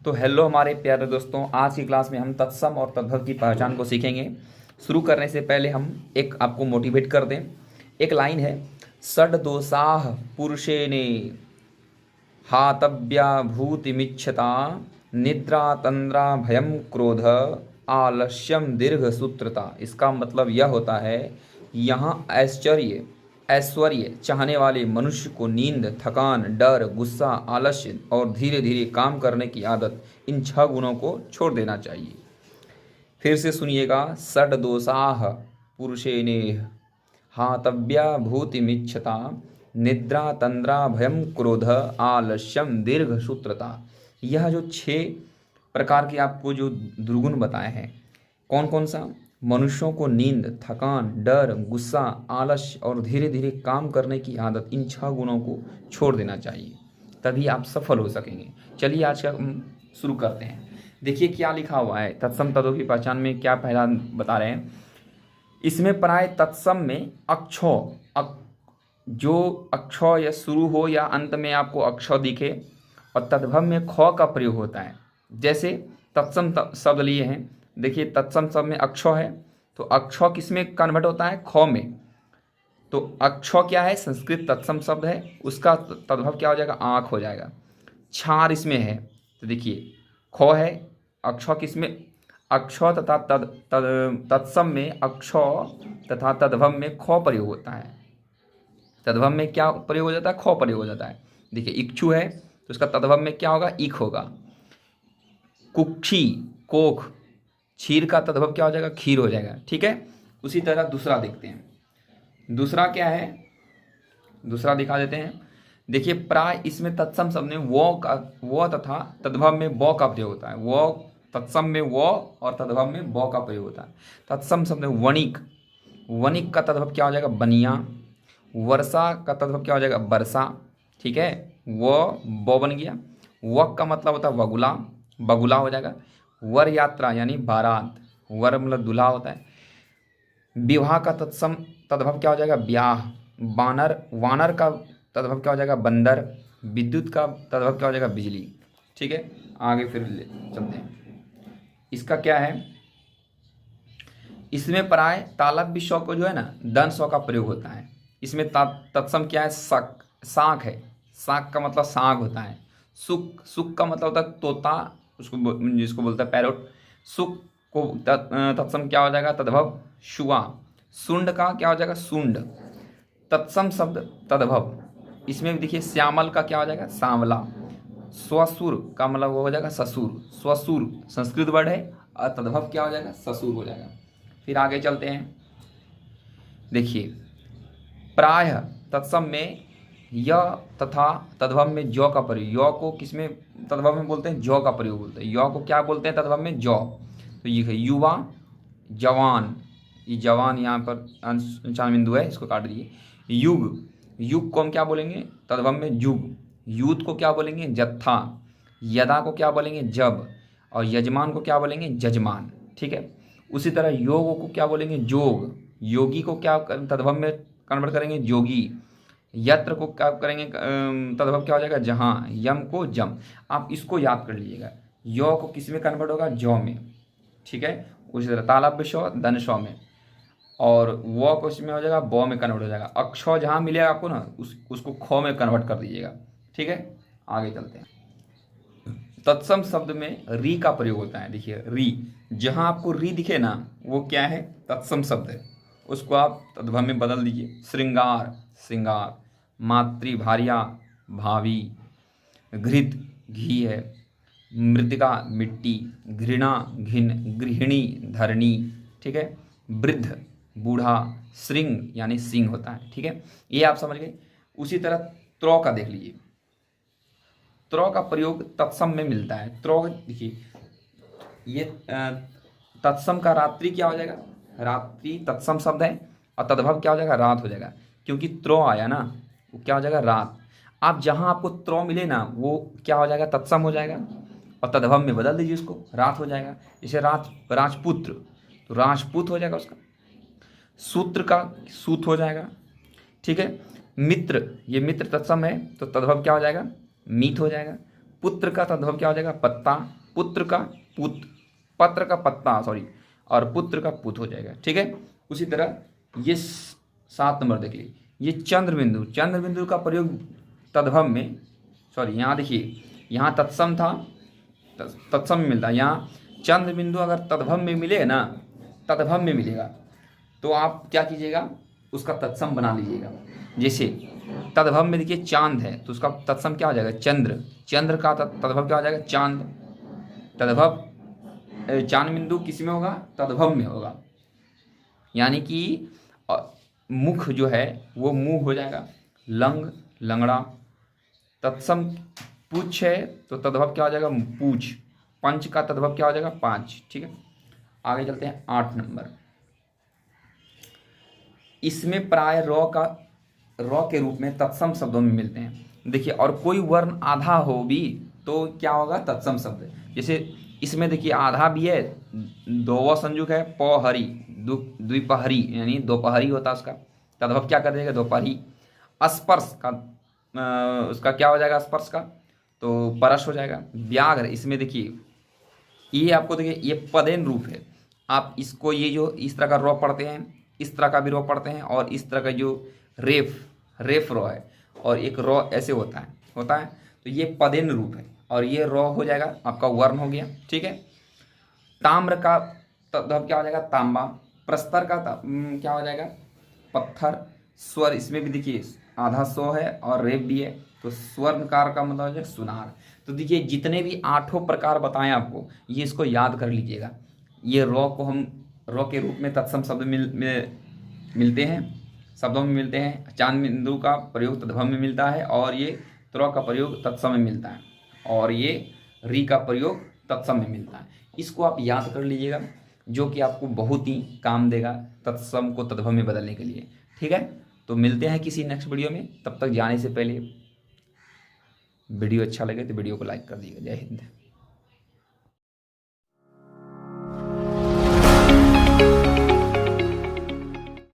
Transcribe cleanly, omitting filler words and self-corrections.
तो हेलो हमारे प्यारे दोस्तों, आज की क्लास में हम तत्सम और तद्भव की पहचान को सीखेंगे। शुरू करने से पहले हम एक आपको मोटिवेट कर दें। एक लाइन है, षड दोषाः पुरुषेणे हातव्या भूतिमिच्छता निद्रा तंद्रा भयम क्रोध आलस्यम दीर्घ सूत्रता। इसका मतलब यह होता है, यहाँ ऐश्वर्य ऐश्वर्य चाहने वाले मनुष्य को नींद, थकान, डर, गुस्सा, आलस्य और धीरे धीरे काम करने की आदत, इन 6 गुणों को छोड़ देना चाहिए। फिर से सुनिएगा, षड दोषाः पुरुषेनेह हातव्या भूतिमिच्छता निद्रा तंद्रा भयम क्रोध आलस्यम दीर्घ सूत्रता। यह जो 6 प्रकार के आपको जो दुर्गुण बताए हैं, कौन कौन सा? मनुष्यों को नींद, थकान, डर, गुस्सा, आलस्य और धीरे धीरे काम करने की आदत, इन 6 गुणों को छोड़ देना चाहिए, तभी आप सफल हो सकेंगे। चलिए आज का शुरू करते हैं। देखिए क्या लिखा हुआ है, तत्सम तद्भव की पहचान में क्या पहला बता रहे हैं। इसमें प्राय तत्सम में अक्षौ जो अक्षौ या शुरू हो या अंत में आपको अक्षौ दिखे, और तद्भव में ख का प्रयोग होता है। जैसे तत्सम शब्द लिए हैं, देखिए तत्सम शब्द में अक्षौ है, तो अक्षौ किस में कन्वर्ट होता है? ख में। तो अक्षौ क्या है? संस्कृत तत्सम शब्द है, उसका तद्भव क्या हो जाएगा? आँख हो जाएगा। क्षार इसमें है, तो देखिए ख है, अक्षौ किस में? अक्षौ तथा तत्सम में अक्षौ तथा तद्भव में ख प्रयोग होता है। तद्भव में क्या प्रयोग हो जाता है? ख प्रयोग हो जाता है। देखिए इक्षु है, तो उसका तद्भव में क्या होगा? इक होगा। कुक्षी कोख, क्षीर का तद्भव क्या हो जाएगा? खीर हो जाएगा। ठीक है, उसी तरह दूसरा देखते हैं। दूसरा क्या है, दूसरा दिखा देते हैं। देखिए प्राय इसमें तत्सम शब्द में वो तथा तद्भव में ब का प्रयोग होता है। वो तत्सम में वो और तद्भव में ब का प्रयोग होता है। तत्सम शब्द में वणिक, वणिक का तद्भव क्या हो जाएगा? बनिया। वर्षा का तद्भव क्या हो जाएगा? वर्षा। ठीक है, वो ब बन गया। वक का मतलब होता है वगुला, बगुला हो जाएगा। वर यात्रा यानी बारात, वर मतलब दूल्हा होता है। विवाह का तत्सम तद्भव क्या हो जाएगा? ब्याह। वानर, वानर का तद्भव क्या हो जाएगा? बंदर। विद्युत का तद्भव क्या हो जाएगा? बिजली। ठीक है, आगे फिर चलते हैं। इसका क्या है, इसमें प्राय तालव्य शौ को जो है ना, दन शौ का प्रयोग होता है। इसमें तत्सम क्या है? शाक है। शाक का मतलब साग होता है। सुक, सुक का मतलब होता है तोता, उसको जिसको बोलता है पैरोट। सुक को तत्सम क्या हो जाएगा? तद्भव शुआ। सुंड का क्या हो जाएगा? सुंड। तत्सम शब्द तद्भव, इसमें भी देखिए श्यामल का क्या हो जाएगा? सांवला। स्वसुर का मतलब वो हो जाएगा ससुर। स्वसुर संस्कृत वर्ड है, और तद्भव क्या हो जाएगा? ससुर हो जाएगा। फिर आगे चलते हैं। देखिए प्राय तत्सम में य तथा तद्भव में जौ का प्रयोग, यौ को किसमें तद्भव में बोलते हैं? जौ का प्रयोग बोलते हैं। यौ को क्या बोलते हैं तद्भव में? जौ। तो ये है युवा, जवान, ये जवान यहाँ पर अंशान बिंदु है, इसको काट दीजिए। युग, युग को हम क्या बोलेंगे तद्भव में? युग। यूथ को क्या बोलेंगे? जत्था। यदा को क्या बोलेंगे? जब। और यजमान को क्या बोलेंगे? जजमान। ठीक है, उसी तरह योग को क्या बोलेंगे? जोग। योगी को क्या तद्भव में कन्वर्ट करेंगे? जोगी। यत्र को क्या करेंगे तद्भव क्या हो जाएगा? जहाँ। यम को जम। आप इसको याद कर लीजिएगा, यो को किस में कन्वर्ट होगा? जौ में। ठीक है, उसी तरह तालव्य शौ धन शौ में, और वो को इसमें हो जाएगा ब में कन्वर्ट हो जाएगा। अक्षौ जहाँ मिलेगा आपको ना, उसको ख में कन्वर्ट कर दीजिएगा। ठीक है, आगे चलते हैं। तत्सम शब्द में री का प्रयोग होता है। देखिए री, जहाँ आपको री दिखे ना, वो क्या है? तत्सम शब्द है, उसको आप तद्भव में बदल दीजिए। श्रृंगार, श्रृंगार। मातृभार्या, भावी। घृत, घी है। मृतिका, मिट्टी। घृणा, घिन। गृहिणी, धरणी। ठीक है, वृद्ध, बूढ़ा। श्रृंग यानी सिंह होता है। ठीक है, ये आप समझ गए। उसी तरह त्रौ का देख लीजिए। त्रौ का प्रयोग तत्सम में मिलता है। त्रौ देखिए, ये तत्सम का रात्रि क्या हो जाएगा? रात्रि तत्सम शब्द है, और तद्भव क्या हो जाएगा? रात हो जाएगा, क्योंकि त्रौ आया ना, वो क्या हो जाएगा? रात। आप जहाँ आपको त्रौ मिले ना, वो क्या हो जाएगा? तत्सम हो जाएगा, और तद्भव में बदल दीजिए उसको, रात हो जाएगा। जैसे राजपुत्र, तो राजपूत हो जाएगा उसका। सूत्र का सूत हो जाएगा। ठीक है, मित्र, ये मित्र तत्सम है, तो तद्भव क्या हो जाएगा? मीत हो जाएगा। पुत्र का तद्भव क्या हो जाएगा? पत्ता, पुत्र का पुत, पत्र का पत्ता सॉरी, और पुत्र का पुत हो जाएगा। ठीक है। उसी तरह ये 7 नंबर देख लीजिए, ये चंद्र बिंदु, चंद्र बिंदु का प्रयोग तद्भव में, सॉरी यहाँ देखिए, यहाँ तत्सम था, तत्सम में मिलता है, यहाँ चंद्र बिंदु अगर तद्भव में मिलेगा ना, तद्भव में मिलेगा तो आप क्या कीजिएगा, उसका तत्सम बना लीजिएगा। जैसे तद्भव में देखिए चांद है तो उसका तत्सम क्या हो जाएगा? चंद्र, चंद्र का तद्भव क्या हो जाएगा? चांद। तद्भव चांद बिंदु किस में होगा? तद्भव में होगा, यानी कि मुख जो है वो मुंह हो जाएगा, लंग लंगड़ा। तत्सम पूछ है तो तद्भव क्या हो जाएगा? पूछ। पंच का तद्भव क्या हो जाएगा? 5। ठीक है, आगे चलते हैं 8 नंबर। इसमें प्राय रॉ के रूप में तत्सम शब्दों में मिलते हैं। देखिए, और कोई वर्ण आधा हो भी तो क्या होगा? तत्सम शब्द। जैसे इसमें देखिए आधा भी है, दोवा संयुग है, पहरी, द्विपहरी यानी दोपहरी होता है, उसका तद्भव क्या कर देगा? दोपहरी। स्पर्श का उसका क्या हो जाएगा? स्पर्श का तो परस हो जाएगा। व्याघ्र, इसमें देखिए ये आपको देखिए ये पदेन रूप है, आप इसको ये जो इस तरह का रॉ पढ़ते हैं, इस तरह का भी रॉ पढ़ते हैं, और इस तरह का जो रेफ रॉ है, और एक रॉ ऐसे होता है तो ये पदेन रूप है, और ये रॉ हो जाएगा आपका वर्ण हो गया। ठीक है। ताम्र का तद्भव क्या हो जाएगा? तांबा। प्रस्तर का क्या हो जाएगा? पत्थर। स्वर, इसमें भी देखिए आधा सो है और रेफ भी है, तो स्वर्णकार का मतलब हो जाएगा सुनार। तो देखिए जितने भी 8 प्रकार बताएं आपको, ये इसको याद कर लीजिएगा। ये रॉ को हम रॉ के रूप में तत्सम शब्द मिलते हैं, शब्दों में मिलते हैं। चांद बिंदु का प्रयोग तद्भव में मिलता है, और ये त्र का प्रयोग तत्सम में मिलता है, और ये री का प्रयोग तत्सम में मिलता है। इसको आप याद कर लीजिएगा, जो कि आपको बहुत ही काम देगा तत्सम को तद्भव में बदलने के लिए। ठीक है, तो मिलते हैं किसी नेक्स्ट वीडियो में। तब तक जाने से पहले वीडियो अच्छा लगे तो वीडियो को लाइक कर दीजिएगा। जय हिंद।